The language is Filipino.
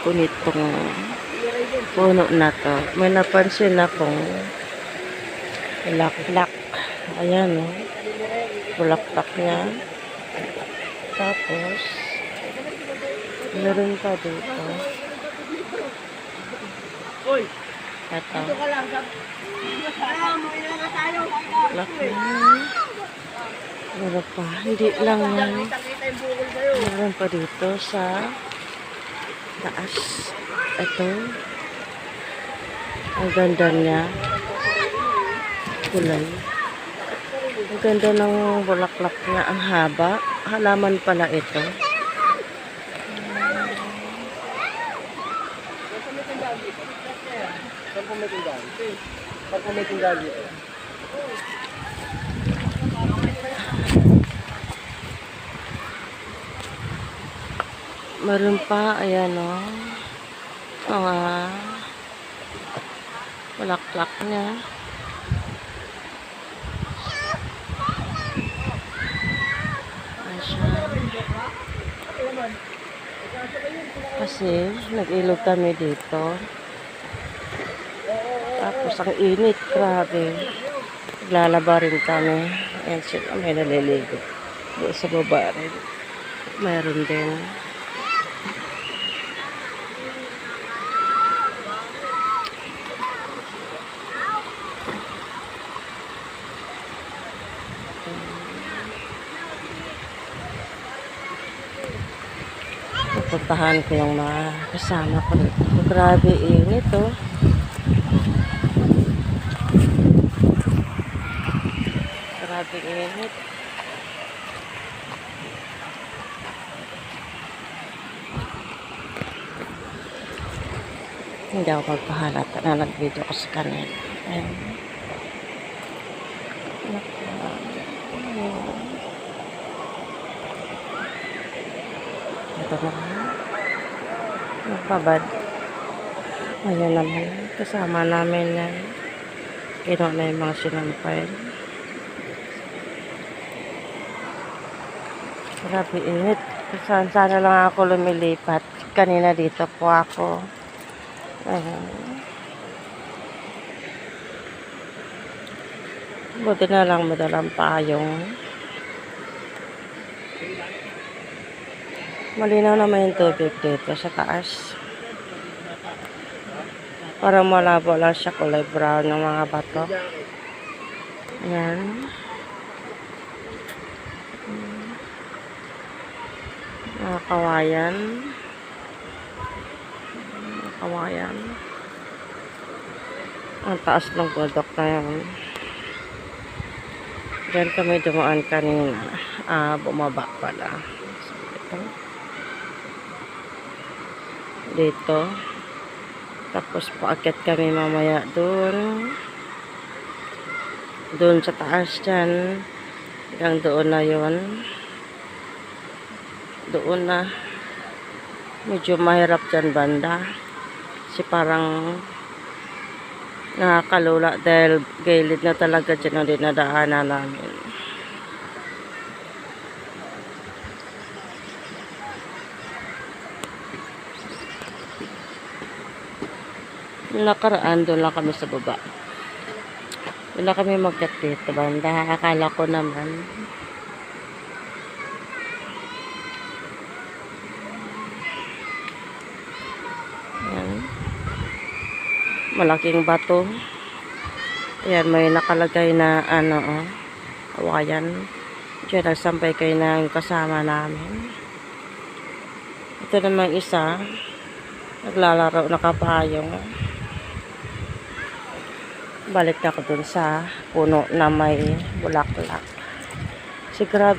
ko nitong puno na to. May napansin akong bulaklak. Ayan, oh. Bulaklak niya. Tapos, meron pa dito. Ito. Laki na. Meron pa. Hindi lang yan. Meron pa dito sa taas. Ito. Ang ganda niya. Kulay. Ang ganda ng bulaklak niya. Ang haba. Halaman pala ito. Meron pa, ayan o. Mga bulaklak niya. Ayan siya. Kasi, nag-ilog kami dito. Tapos, ang init, grabe. Naglalaba rin kami. Ayan siya, may naliligo. Doon sa baba rin. Mayroon din. Pupuntahan ko yung mga kasama ko dito. Grabe init, oh. Grabe init. Hindi ako magpahalata na nag-video ko sa kanila. Ayan. Ito naman. Nagpabad. Ayan naman. Kasama namin yan. Kinuha na yung mga sinampay. Grabe init. Sana lang ako lumilipat. Kanina dito po ako. Ayan. Buti na lang madalang payong. Malinaw naman yung tubig dito sa taas. Parang malabo lang siya, kulay brown ng mga bato. Ayan. Mga kawayan. Mga kawayan. Ang taas ng bundok na yan. Diyan kami dumaan kanina. Bumaba pala. So, ito. Dito. Tapos paakyat kami mamaya doon. Doon sa taas dyan. Hanggang doon na yun. Doon na. Medyo mahirap dyan banda. Kasi parang nakakalula dahil gilid na talaga dyan ang dinadaanan namin. Nakaraan doon lang kami sa baba. Doon lang kami mag-cut dito banda. Akala ko naman ayan. Malaking bato. Ayan, may nakalagay na ano, oh, kawayan. Diyan nagsampay kayo na yung kasama namin. Ito naman isa. Naglalaro, nakapayong. Balik na ako dun sa puno na may bulaklak. Kasi grabe.